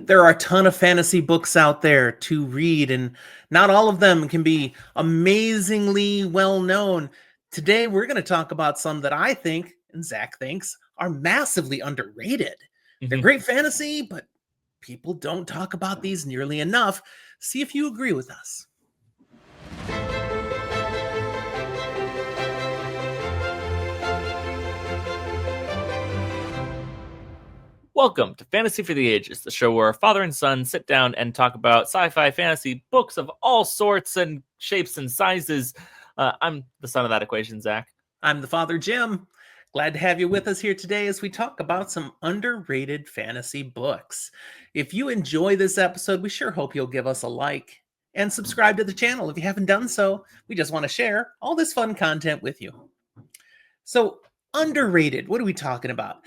There are a ton of fantasy books out there to read, and not all of them can be amazingly well known. Today, we're going to talk about some that I think, and Zach thinks, are massively underrated. They're Mhm. great fantasy, but people don't talk about these nearly enough. See if you agree with us. Welcome to Fantasy for the Ages, the show where a father and son sit down and talk about sci-fi fantasy books of all sorts and shapes and sizes. I'm the son of that equation, Zach. I'm the father, Jim. Glad to have you with us here today as we talk about some underrated fantasy books. If you enjoy this episode, we sure hope you'll give us a like and subscribe to the channel if you haven't done so. We just want to share all this fun content with you. So, underrated, what are we talking about?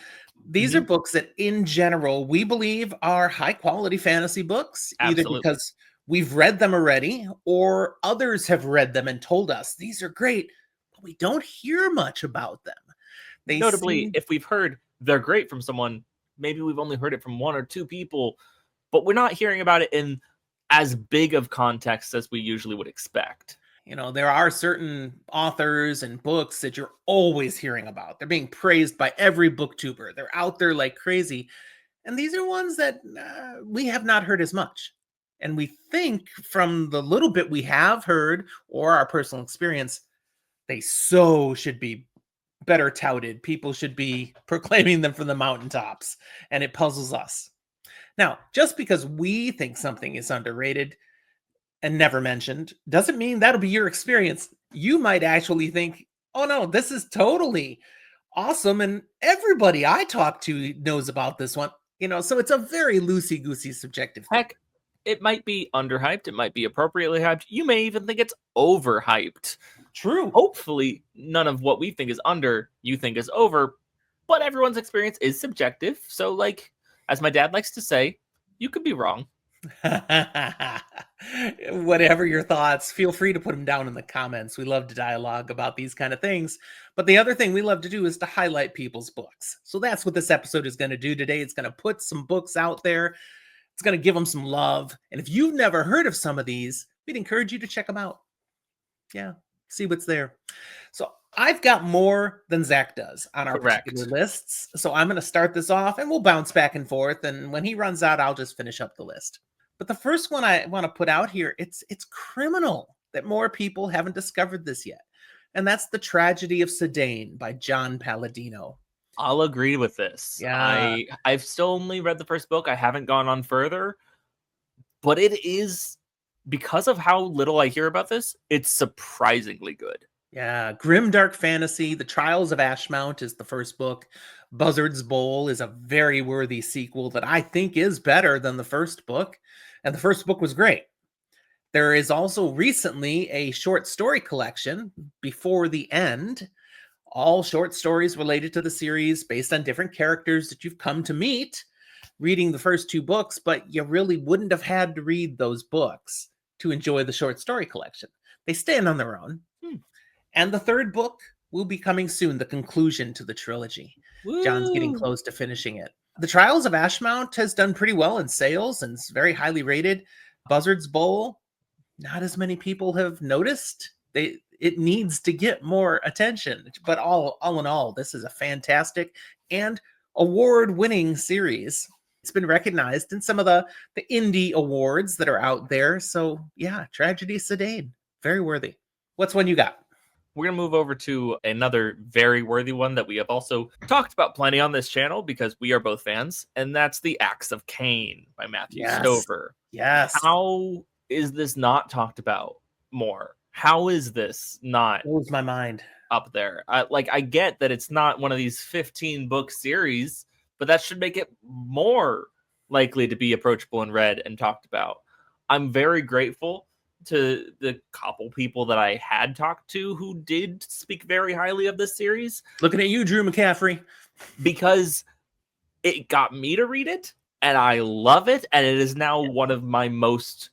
These are Mhm. books that, in general, we believe are high quality fantasy books, either Absolutely. because we've read them already or others have read them and told us these are great, but we don't hear much about them. They Notably, seem if we've heard they're great from someone, maybe we've only heard it from one or two people, but we're not hearing about it in as big of context as we usually would expect. there are certain authors and books that you're always hearing about. They're being praised by every booktuber. They're out there like crazy. And these are ones that we have not heard as much. And we think from the little bit we have heard or our personal experience, they should be better touted. People should be proclaiming them from the mountaintops. And it puzzles us. Now, just because we think something is underrated and never mentioned doesn't mean that'll be your experience. You might actually think, oh no, this is totally awesome. And everybody I talk to knows about this one. So it's a very loosey goosey subjective thing. Heck, it might be underhyped, it might be appropriately hyped. You may even think it's overhyped. True. Hopefully, none of what we think is under, you think is over, but everyone's experience is subjective. So, like, as my dad likes to say, you could be wrong. Whatever your thoughts, feel free to put them down in the comments. We love to dialogue about these kind of things. But the other thing we love to do is to highlight people's books. So that's what this episode is going to do today. It's going to put some books out there. It's going to give them some love. And if you've never heard of some of these, we'd encourage you to check them out. Yeah, see what's there. So I've got more than Zach does on our particular Correct. lists. So I'm going to start this off and we'll bounce back and forth. And when he runs out, I'll just finish up the list. But the first one I want to put out here, it's criminal that more people haven't discovered this yet. And that's The Tragedy of Sedaine by John Palladino. I'll agree with this. Yeah. I've still only read the first book. I haven't gone on further, but it is because of how little I hear about this, it's surprisingly good. Yeah, grim dark fantasy. The Trials of Ashmount is the first book. Buzzard's Bowl is a very worthy sequel that I think is better than the first book, and the first book was great. There is also recently a short story collection, Before the End, all short stories related to the series based on different characters that you've come to meet reading the first two books, but you really wouldn't have had to read those books to enjoy the short story collection. They stand on their own. And the third book will be coming soon, the conclusion to the trilogy. John's getting Woo! close to finishing it. The Trials of Ashmount has done pretty well in sales and it's very highly rated. Buzzard's Bowl, not as many people have noticed. It needs to get more attention. But all in all, this is a fantastic and award-winning series. It's been recognized in some of the indie awards that are out there. So yeah, Tragedy of Sedaine, very worthy. What's one you got? We're going to move over to another very worthy one that we have also talked about plenty on this channel because we are both fans, and that's The Acts of Cain by Matthew Stover. Yes. How is this not talked about more? How is this not Blows my mind. up there? I get that it's not one of these 15 book series, but that should make it more likely to be approachable and read and talked about. I'm very grateful to the couple people that I had talked to who did speak very highly of this series. Looking at you, Drew McCaffrey. Because it got me to read it, and I love it, and it is now one of my most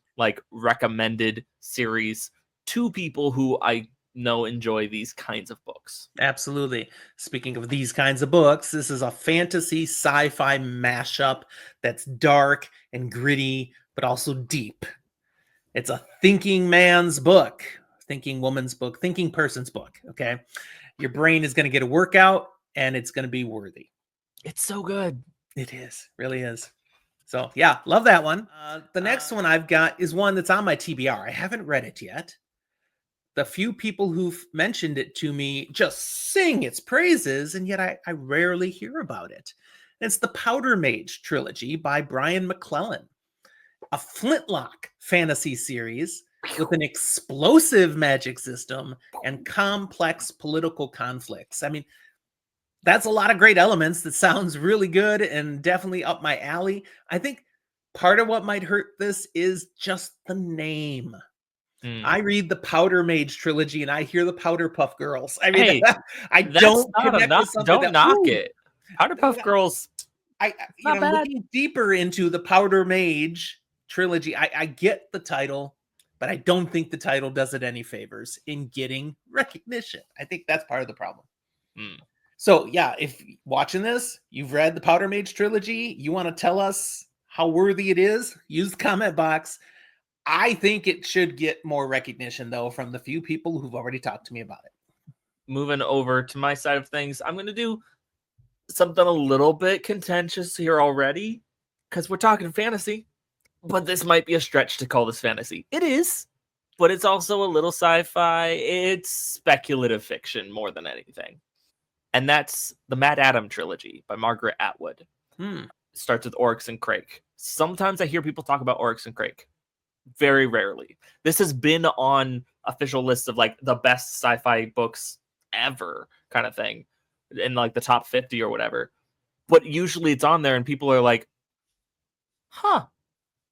recommended series to people who I enjoy these kinds of books. Absolutely. Speaking of these kinds of books, this is a fantasy sci-fi mashup that's dark and gritty, but also deep. It's a thinking man's book, thinking woman's book, thinking person's book. Okay. Your brain is going to get a workout and it's going to be worthy. It's so good. It is, really is. So, yeah, love that one. The next one I've got is one that's on my TBR. I haven't read it yet. The few people who've mentioned it to me just sing its praises, and yet I rarely hear about it. And it's the Powder Mage trilogy by Brian McClellan, a flintlock fantasy series with an explosive magic system and complex political conflicts. I mean, that's a lot of great elements. That sounds really good and definitely up my alley. I think part of what might hurt this is just the name. I read the Powder Mage trilogy and I hear the Powderpuff Girls. I mean, Hey, I that's don't not connect enough. with something Don't that, knock ooh, it. Powderpuff Girls, not bad. looking deeper into the Powder Mage trilogy, I get the title, but I don't think the title does it any favors in getting recognition. I think that's part of the problem. So, yeah, if watching this, you've read the Powder Mage trilogy, you want to tell us how worthy it is, use the comment box. I think it should get more recognition, though, from the few people who've already talked to me about it. Moving over to my side of things, I'm going to do something a little bit contentious here already, because we're talking fantasy, but this might be a stretch to call this fantasy. It is, but it's also a little sci-fi. It's speculative fiction more than anything. And that's the Mad Adam trilogy by Margaret Atwood. It starts with Oryx and Crake. Sometimes I hear people talk about Oryx and Crake. Very rarely. This has been on official lists of like the best sci-fi books ever kind of thing in like the top 50 or whatever. But usually it's on there and people are like, huh,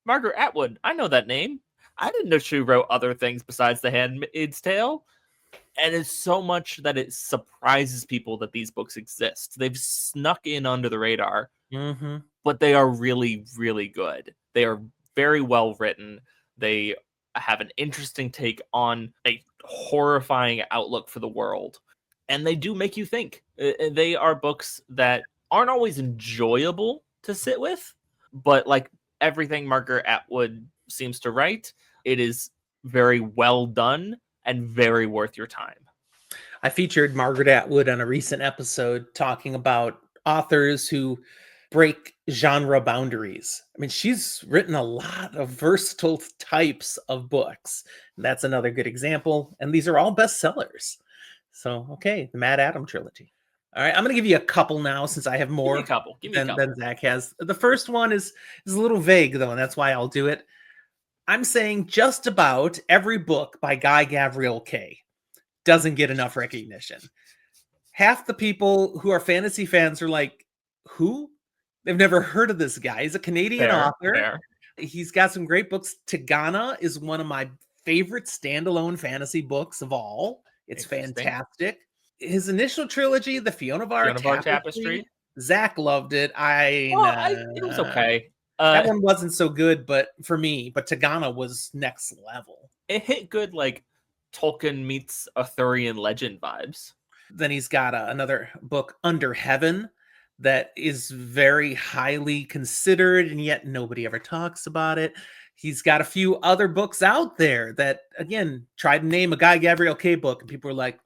Margaret Atwood, I know that name. I didn't know she wrote other things besides The Handmaid's Tale. And it's so much that it surprises people that these books exist. They've snuck in under the radar, but they are really, really good. They are very well written. They have an interesting take on a horrifying outlook for the world. And they do make you think. They are books that aren't always enjoyable to sit with, but like everything Margaret Atwood seems to write, it is very well done and very worth your time. I featured Margaret Atwood on a recent episode talking about authors who break genre boundaries. I mean, she's written a lot of versatile types of books. And that's another good example. And these are all bestsellers. So, okay, the Mad Adam trilogy. All right, I'm going to give you a couple now since I have more than Zach has. The first one is a little vague, though, and that's why I'll do it. I'm saying just about every book by Guy Gavriel Kay doesn't get enough recognition. Half the people who are fantasy fans are like, who? They've never heard of this guy. He's a Canadian author. He's got some great books. Tigana is one of my favorite standalone fantasy books of all. It's fantastic. His initial trilogy, the Fiona Var Tapestry, Zach loved it. It was okay. That one wasn't so good, but for me, but Tigana was next level. It hit good, like Tolkien meets Arthurian legend vibes. Then he's got another book, Under Heaven, that is very highly considered, and yet nobody ever talks about it. He's got a few other books out there that, again, tried to name a Guy Gavriel Kay book, and people were like,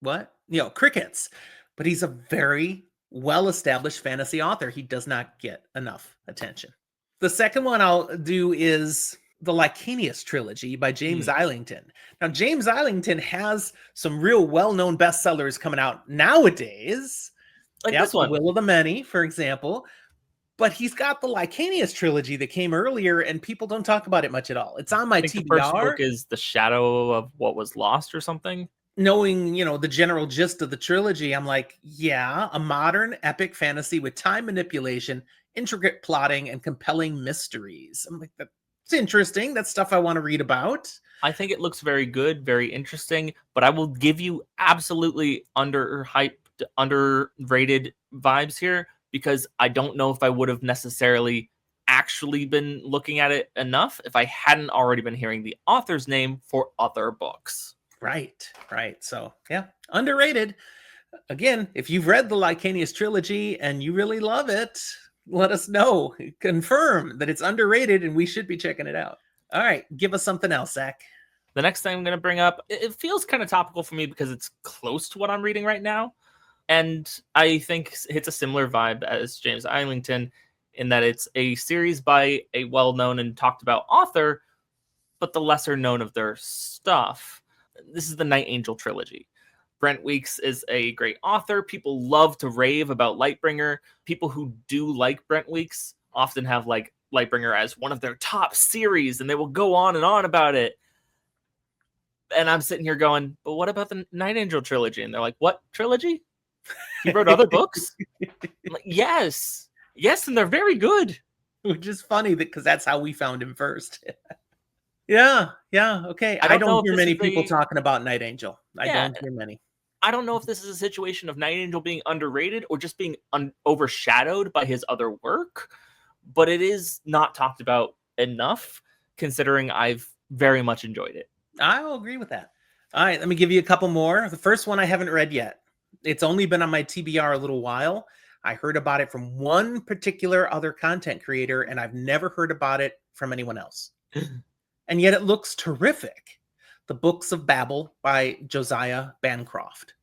what? Crickets. But he's a very well-established fantasy author. He does not get enough attention. The second one I'll do is the Licanius trilogy by James Islington. Now, James Islington has some real well-known bestsellers coming out nowadays. Like this one. Will of the Many, for example. But he's got the Licanius trilogy that came earlier, and people don't talk about it much at all. It's on my TBR. The first book is The Shadow of What Was Lost or something. Knowing, the general gist of the trilogy, I'm like, yeah, a modern epic fantasy with time manipulation, intricate plotting, and compelling mysteries. I'm like, that's interesting. That's stuff I want to read about. I think it looks very good, very interesting, but I will give you absolutely underhyped, underrated vibes here because I don't know if I would have necessarily actually been looking at it enough if I hadn't already been hearing the author's name for other books. Right. So, yeah, underrated. Again, if you've read the Lycanius trilogy and you really love it, let us know. Confirm that it's underrated and we should be checking it out. All right, give us something else, Zach. The next thing I'm going to bring up, it feels kind of topical for me because it's close to what I'm reading right now. And I think hits a similar vibe as James Islington in that it's a series by a well-known and talked about author, but the lesser known of their stuff. This is the Night Angel trilogy. Brent Weeks is a great author. People love to rave about Lightbringer. People who do like Brent Weeks often have like Lightbringer as one of their top series, and they will go on and on about it. And I'm sitting here going, but what about the Night Angel trilogy? And they're like, what trilogy? He wrote other books? I'm like, yes, and they're very good. Which is funny because that's how we found him first. Yeah, okay. I don't hear many people talking about Night Angel. I don't hear many. I don't know if this is a situation of Night Angel being underrated or just being overshadowed by his other work, but it is not talked about enough considering I've very much enjoyed it. I will agree with that. All right, let me give you a couple more. The first one I haven't read yet. It's only been on my TBR a little while. I heard about it from one particular other content creator, and I've never heard about it from anyone else. And yet it looks terrific. The Books of Babel by Josiah Bancroft.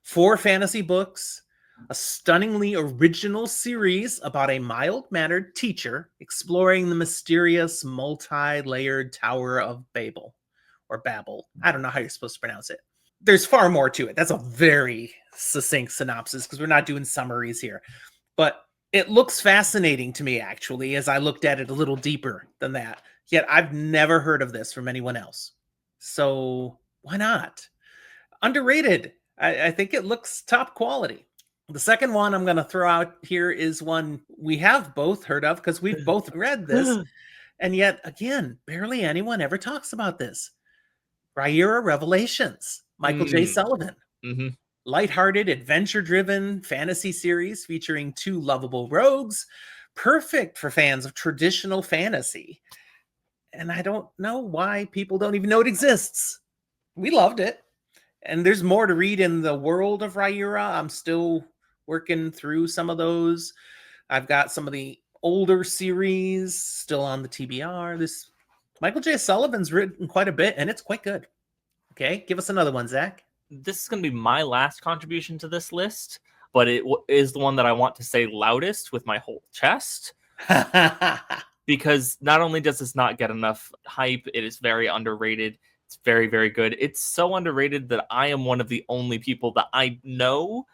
4 fantasy books, a stunningly original series about a mild-mannered teacher exploring the mysterious multi-layered Tower of Babel. Or Babel. I don't know how you're supposed to pronounce it. There's far more to it. That's a very succinct synopsis because we're not doing summaries here. But it looks fascinating to me, actually, as I looked at it a little deeper than that. Yet I've never heard of this from anyone else. So why not? Underrated. I think it looks top quality. The second one I'm going to throw out here is one we have both heard of because we've both read this. And yet, again, barely anyone ever talks about this. Rhaenyra Revelations, Michael J. Sullivan. Mm-hmm. Lighthearted, adventure-driven fantasy series featuring 2 lovable rogues. Perfect for fans of traditional fantasy. And I don't know why people don't even know it exists. We loved it. And there's more to read in the world of Rhaenyra. I'm still working through some of those. I've got some of the older series still on the TBR. This Michael J. Sullivan's written quite a bit, and it's quite good. Okay, give us another one, Zach. This is going to be my last contribution to this list, but it is the one that I want to say loudest with my whole chest. Because not only does this not get enough hype, it is very underrated. It's very, very good. It's so underrated that I am one of the only people that I know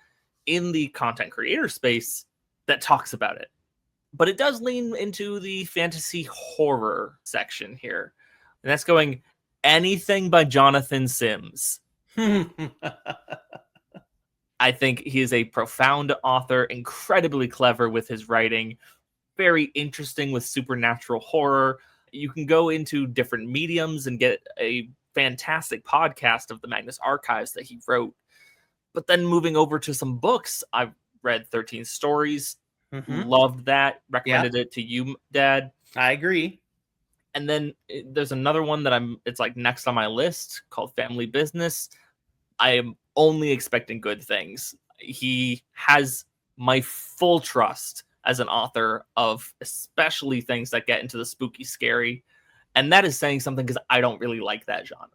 in the content creator space that talks about it. But it does lean into the fantasy horror section here. And that's going anything by Jonathan Sims. I think he is a profound author, incredibly clever with his writing, very interesting with supernatural horror. You can go into different mediums and get a fantastic podcast of the Magnus Archives that he wrote. But then moving over to some books, I've read 13 Stories. Loved that. Recommended it to you, Dad. I agree. And then there's another one that it's like next on my list called Family Business. I am only expecting good things. He has my full trust as an author of especially things that get into the spooky, scary. And that is saying something because I don't really like that genre.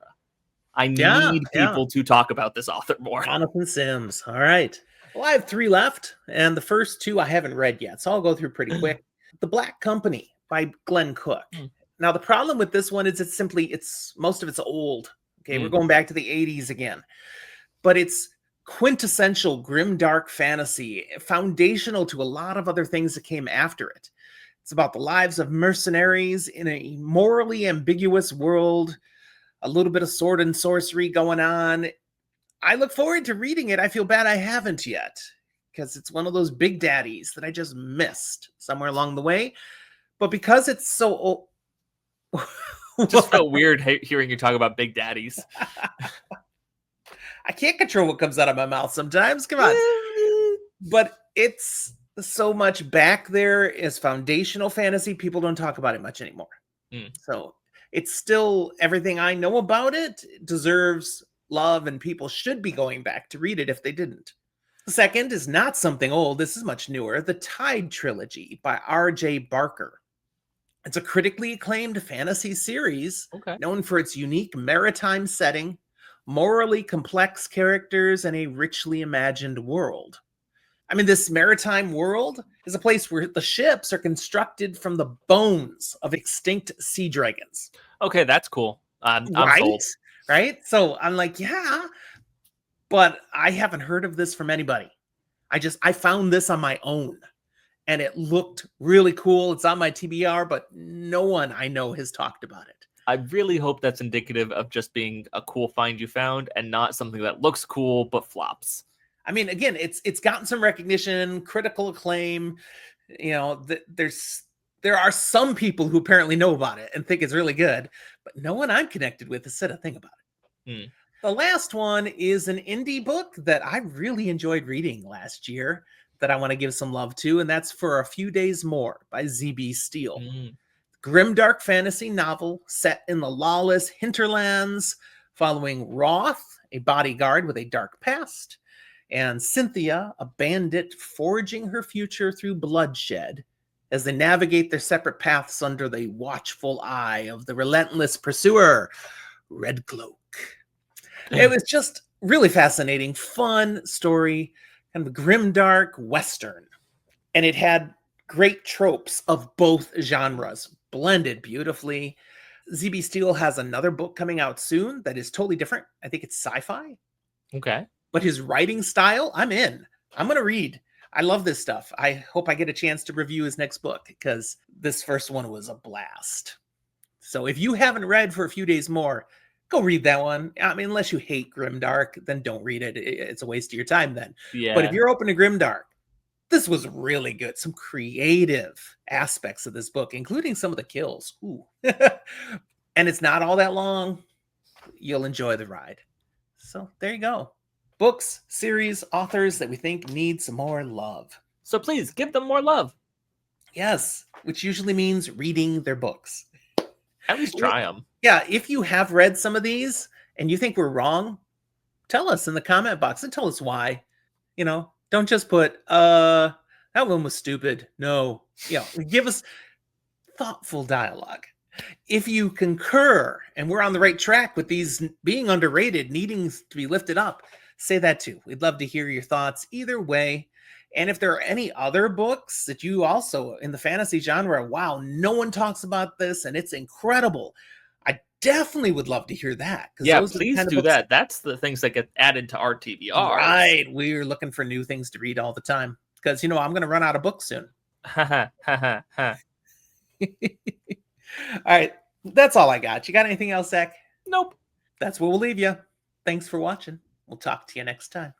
I need people to talk about this author more. Jonathan Sims. All right. Well, I have 3 left, and the first 2 I haven't read yet, so I'll go through pretty quick. The Black Company by Glenn Cook. Now, the problem with this one is it's most of it's old. Okay, we're going back to the 80s again. But it's quintessential grimdark fantasy, foundational to a lot of other things that came after it. It's about the lives of mercenaries in a morally ambiguous world, a little bit of sword and sorcery going on. I look forward to reading it. I feel bad I haven't yet because it's one of those big daddies that I just missed somewhere along the way. But because it's so old... It just felt weird hearing you talk about big daddies. I can't control what comes out of my mouth sometimes. Come on. But it's so much back there is foundational fantasy. People don't talk about it much anymore. Mm. So it's still everything I know about it deserves love, and people should be going back to read it if they didn't. The second is not something old. This is much newer. The Tide Trilogy by R.J. Barker. It's a critically acclaimed fantasy series Okay. known for its unique maritime setting, morally complex characters, and a richly imagined world. I mean, this maritime world is a place where the ships are constructed from the bones of extinct sea dragons. Okay, that's cool. I'm Right? sold. Right? So I'm like, yeah, but I haven't heard of this from anybody. I found this on my own and it looked really cool. It's on my TBR, but no one I know has talked about it. I really hope that's indicative of just being a cool find you found and not something that looks cool but flops. I mean, again, it's gotten some recognition, critical acclaim. You know, there are some people who apparently know about it and think it's really good, but no one I'm connected with has said a thing about it. Hmm. The last one is an indie book that I really enjoyed reading last year that I want to give some love to, and that's For a Few Days More by Z.B. Steele. Mm. Grimdark fantasy novel set in the lawless hinterlands, following Roth, a bodyguard with a dark past, and Cynthia, a bandit forging her future through bloodshed as they navigate their separate paths under the watchful eye of the relentless pursuer, Redcloak. It was just really fascinating, fun story, kind of a grimdark Western. And it had great tropes of both genres blended beautifully. Z.B. Steele has another book coming out soon that is totally different. I think it's sci-fi. Okay. But his writing style, I'm in. I'm going to read. I love this stuff. I hope I get a chance to review his next book because this first one was a blast. So if you haven't read For a Few Days More, go read that one. I mean, unless you hate grimdark, then don't read it. It's a waste of your time then. Yeah. But if you're open to grimdark, this was really good. Some creative aspects of this book, including some of the kills. Ooh. And it's not all that long. You'll enjoy the ride. So there you go. Books, series, authors that we think need some more love. So please give them more love. Yes, which usually means reading their books. At least try them. Yeah, if you have read some of these and you think we're wrong, tell us in the comment box and tell us why. You know, don't just put, that one was stupid. No, give us thoughtful dialogue. If you concur and we're on the right track with these being underrated, needing to be lifted up, say that too. We'd love to hear your thoughts either way. And if there are any other books that you also in the fantasy genre, wow, no one talks about this and it's incredible, I definitely would love to hear that. Yeah, those please are the do that. That's the things that get added to our TBR. Right. We're looking for new things to read all the time because, I'm going to run out of books soon. Ha ha. All right. That's all I got. You got anything else, Zach? Nope. That's where we'll leave you. Thanks for watching. We'll talk to you next time.